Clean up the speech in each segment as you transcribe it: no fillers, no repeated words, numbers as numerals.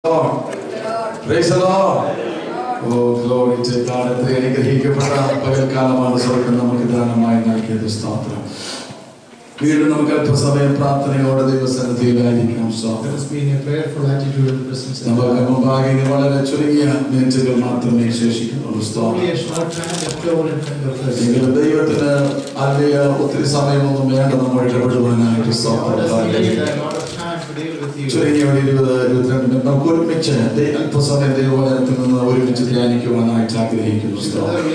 Lord. Praise the Lord. Oh, glory to God. Let us be in a prayerful attitude in the presence of God. Only a short time left over in front of us. God has given you a lot of time to deal with you. So we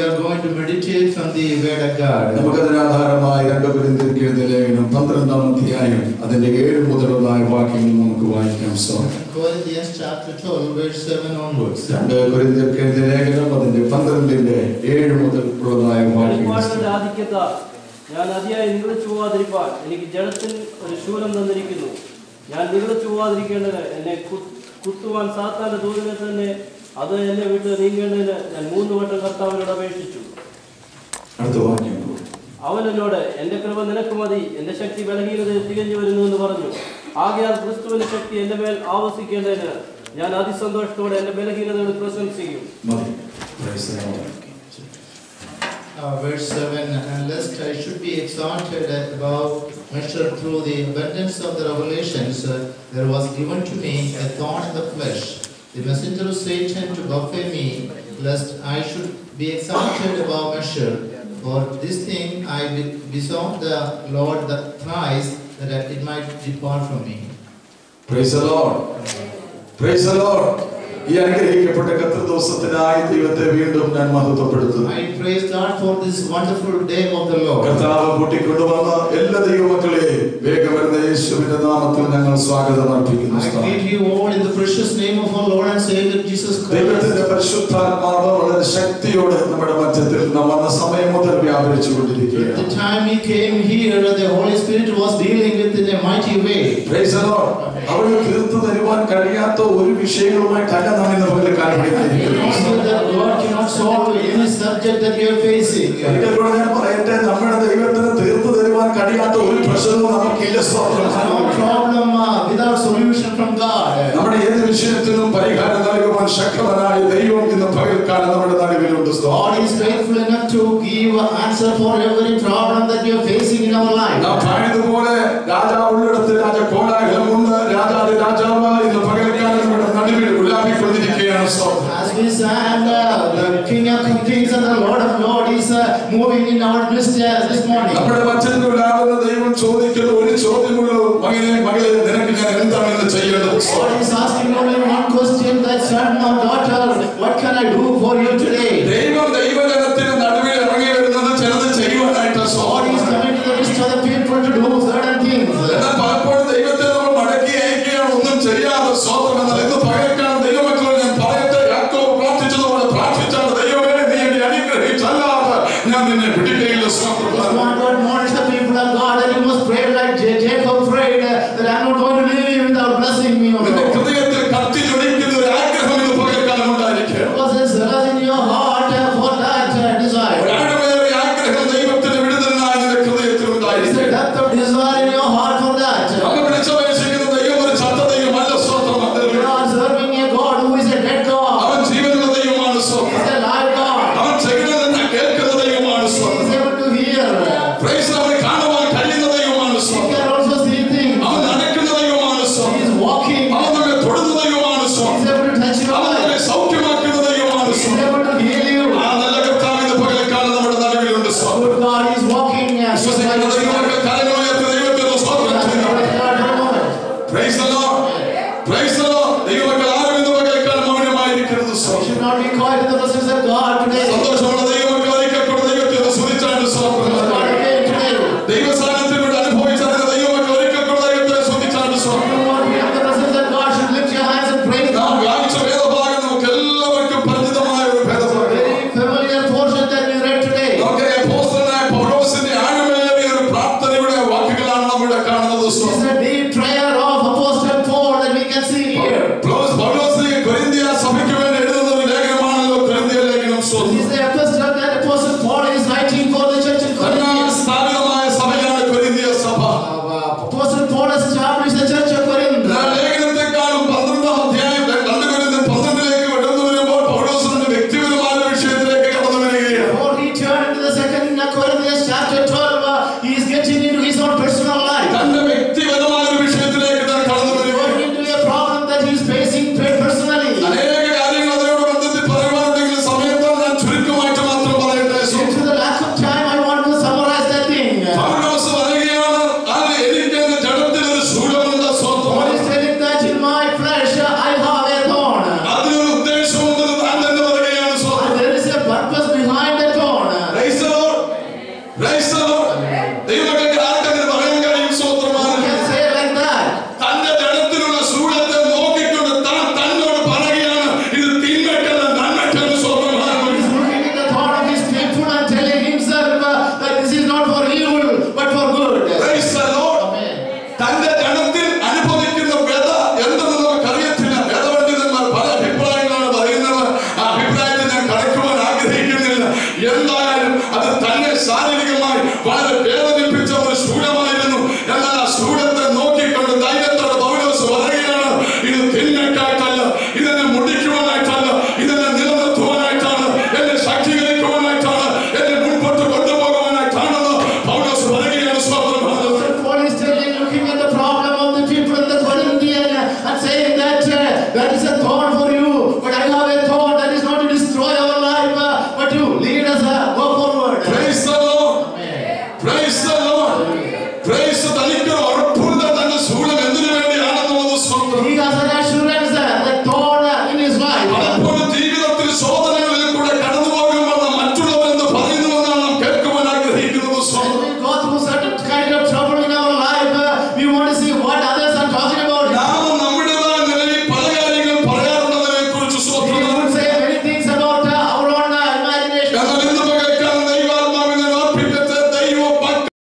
are going to meditate from the Word of God. Corinthians chapter 12, verse 7 onwards. ഞാൻ അതിയായി നിഗളിച്ചു പോകാതിരിപ്പാൻ എനിക്ക് ജഡത്തിൽ ഒരു ശൂലം തന്നിരിക്കുന്നു. ഞാൻ നിഗളിച്ചു പോകാതിരിക്കേണ്ടത് എന്നെ കുത്തുവാൻ സാത്താന്റെ ദൂതനെ തന്നെ അത് എന്നെ വിട്ട് നീങ്ങേണ്ടതിന് ഞാൻ 3 വട്ടം കർത്താവിനോട് അപേക്ഷിച്ചു. അവൻ എന്നോട് എന്റെ കൃപ നിനക്ക് മതി, എന്റെ ശക്തി ബലഹീനതയിൽ തികഞ്ഞു വരുന്നു എന്ന് പറഞ്ഞു. ആകയാൽ ക്രിസ്തുവിന്റെ ശക്തി എന്റെ മേൽ ആവസിക്കേണ്ടതിന് ഞാൻ അതിസന്തോഷത്തോടെ എന്റെ ബലഹീനതകൾ പ്രശംസിക്കും. Verse 7, and lest I should be exalted above measure through the abundance of the revelations, there was given to me a thorn in the flesh, the messenger of Satan to buffet me, lest I should be exalted above measure. For this thing I besought the Lord thrice, that it might depart from me. Praise the Lord. Praise the Lord. I praise God for this wonderful day of the Lord. I greet you all in the precious name of our Lord and Savior Jesus Christ. The time He came here, the Holy Spirit was dealing with in a mighty way. Praise the Lord. God cannot solve any subject that you are facing. No problem without solution from God. God is faithful enough to give an answer for every problem that you are facing in our life. As we sang, the King of Kings and the Lord of Lords is moving in our midst this morning. God is asking only one question, that son or daughter, what can I do for you today? God is coming to the midst of the people to do certain things.